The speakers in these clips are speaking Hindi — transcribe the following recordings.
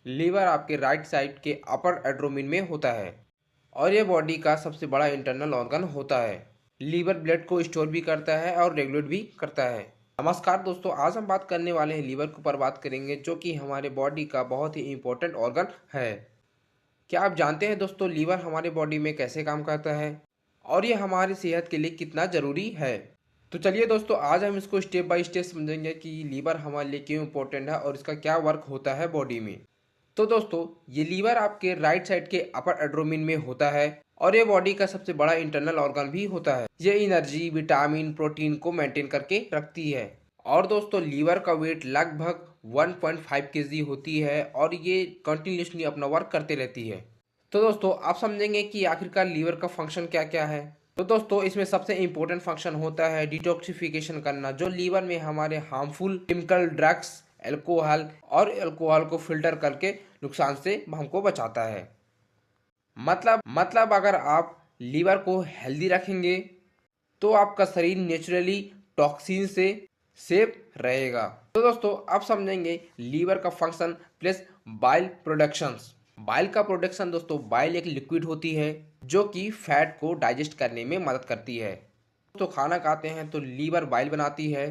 लीवर आपके राइट साइड के अपर एब्डोमेन में होता है और ये बॉडी का सबसे बड़ा इंटरनल ऑर्गन होता है। लीवर ब्लड को स्टोर भी करता है और रेगुलेट भी करता है। नमस्कार दोस्तों, आज हम बात करने वाले हैं लीवर के ऊपर बात करेंगे, जो कि हमारे बॉडी का बहुत ही इंपॉर्टेंट ऑर्गन है। क्या आप जानते हैं दोस्तों लीवर हमारे बॉडी में कैसे काम करता है और ये हमारी सेहत के लिए कितना ज़रूरी है? तो चलिए दोस्तों, आज हम इसको स्टेप बाय स्टेप समझेंगे कि लीवर हमारे लिए क्यों इम्पोर्टेंट है और इसका क्या वर्क होता है बॉडी में। तो दोस्तों, ये लीवर आपके राइट साइड के अपर एब्डोमेन में होता है और ये बॉडी का सबसे बड़ा इंटरनल ऑर्गन भी होता है। ये एनर्जी, विटामिन, प्रोटीन को मेंटेन करके रखती है। और दोस्तों, लीवर का वेट लगभग 1.5 केजी होती है और ये कंटिन्यूसली अपना वर्क करते रहती है। तो दोस्तों, आप समझेंगे कि आखिरकार लीवर का फंक्शन क्या क्या है। तो दोस्तों, इसमें सबसे इम्पोर्टेंट फंक्शन होता है डिटॉक्सिफिकेशन करना, जो लीवर में हमारे हार्मफुल केमिकल, ड्रग्स, अल्कोहल को फिल्टर करके नुकसान से हमको बचाता है। मतलब अगर आप लीवर को हेल्दी रखेंगे तो आपका शरीर नेचुरली टॉक्सिन से सेफ रहेगा। तो दोस्तों, आप समझेंगे लीवर का function plus bile productions. Bile का प्रोडक्शन दोस्तों, बाइल एक लिक्विड होती है जो कि फैट को डाइजेस्ट करने में मदद करती है। तो खाना खाते हैं तो लीवर बाइल बनाती है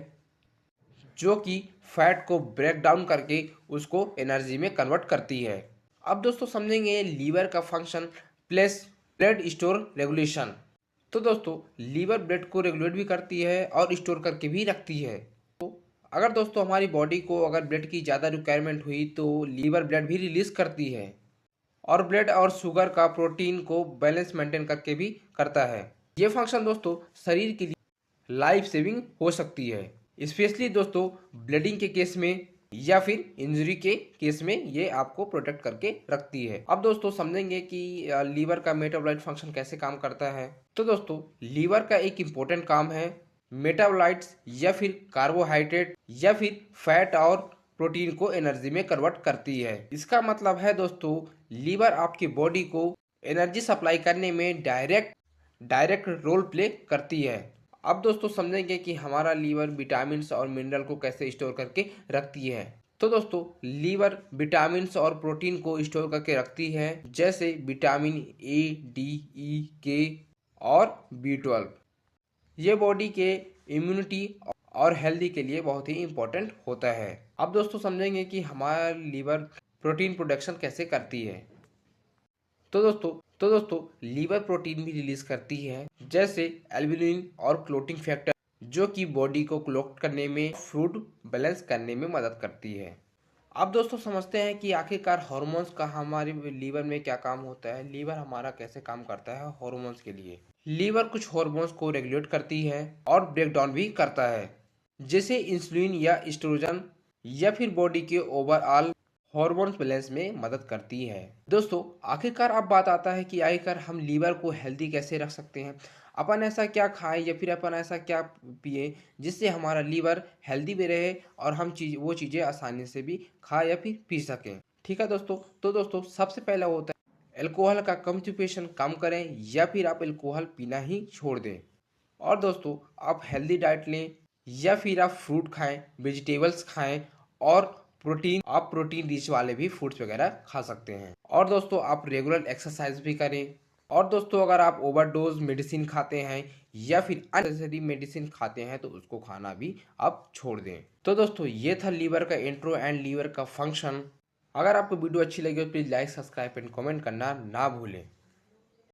जो कि फैट को ब्रेक डाउन करके उसको एनर्जी में कन्वर्ट करती है। अब दोस्तों समझेंगे लीवर का function plus blood store regulation. तो दोस्तों, लीवर ब्लड को रेगुलेट भी करती है और स्टोर करके भी रखती है। तो अगर दोस्तों हमारी बॉडी को अगर ब्लड की ज़्यादा रिक्वायरमेंट हुई तो लीवर ब्लड भी रिलीज करती है और ब्लड और शुगर का प्रोटीन को बैलेंस मेंटेन करके भी करता है। ये फंक्शन दोस्तों शरीर के लिए लाइफ सेविंग हो सकती है, स्पेशली दोस्तों ब्लीडिंग के केस में या फिर इंजरी के केस में ये आपको प्रोटेक्ट करके रखती है। अब दोस्तों समझेंगे कि लीवर का मेटाबोलाइट फंक्शन कैसे काम करता है। तो दोस्तों, लीवर का एक इम्पोर्टेंट काम है मेटाबोलाइट्स या फिर कार्बोहाइड्रेट या फिर फैट और प्रोटीन को एनर्जी में कन्वर्ट करती है। इसका मतलब है दोस्तों, लीवर आपकी बॉडी को एनर्जी सप्लाई करने में डायरेक्ट रोल प्ले करती है। अब दोस्तों समझेंगे कि हमारा लीवर विटामिन और मिनरल को कैसे स्टोर करके रखती है। तो दोस्तों, लीवर विटामिन और प्रोटीन को स्टोर करके रखती है, जैसे विटामिन ए, डी, ई, के और B12। ये बॉडी के इम्यूनिटी और हेल्दी के लिए बहुत ही इम्पोर्टेंट होता है। अब दोस्तों समझेंगे कि हमारा लीवर प्रोटीन प्रोडक्शन कैसे करती है। तो दोस्तों लीवर प्रोटीन भी रिलीज करती है, जैसे एल्ब्यूमिन और क्लोटिंग फैक्टर, जो कि बॉडी को क्लोट करने में, फूड बैलेंस करने में मदद करती है। अब दोस्तों समझते हैं कि आखिरकार हार्मोन्स का हमारे लीवर में क्या काम होता है। लीवर हमारा कैसे काम करता है हार्मोन्स के लिए। लीवर कुछ हार्मोन्स को रेगुलेट करती है और ब्रेक डाउन भी करता है, जैसे इंसुलिन या एस्ट्रोजन, या फिर बॉडी के ओवरऑल हार्मोन बैलेंस में मदद करती है। दोस्तों, आखिरकार अब बात आता है कि आखिरकार हम लीवर को हेल्दी कैसे रख सकते हैं। अपन ऐसा क्या खाएं या फिर अपन ऐसा क्या पिए जिससे हमारा लीवर हेल्दी भी रहे और हम वो चीज़ें आसानी से भी खा या फिर पी सकें। ठीक है दोस्तों, तो दोस्तों सबसे पहला होता है अल्कोहल का कंजम्पशन कम करें या फिर आप अल्कोहल पीना ही छोड़ दें। और दोस्तों, आप हेल्दी डाइट लें या फिर आप फ्रूट खाएं, वेजिटेबल्स खाएं और प्रोटीन रिच वाले भी फूड्स वगैरह खा सकते हैं। और दोस्तों, आप रेगुलर एक्सरसाइज भी करें। और दोस्तों, अगर आप ओवरडोज मेडिसिन खाते हैं या फिर अननेसेसरी मेडिसिन खाते हैं तो उसको खाना भी आप छोड़ दें। तो दोस्तों, ये था लीवर का इंट्रो एंड लीवर का फंक्शन। अगर आपको वीडियो अच्छी लगी तो please like, subscribe and comment करना ना भूलें।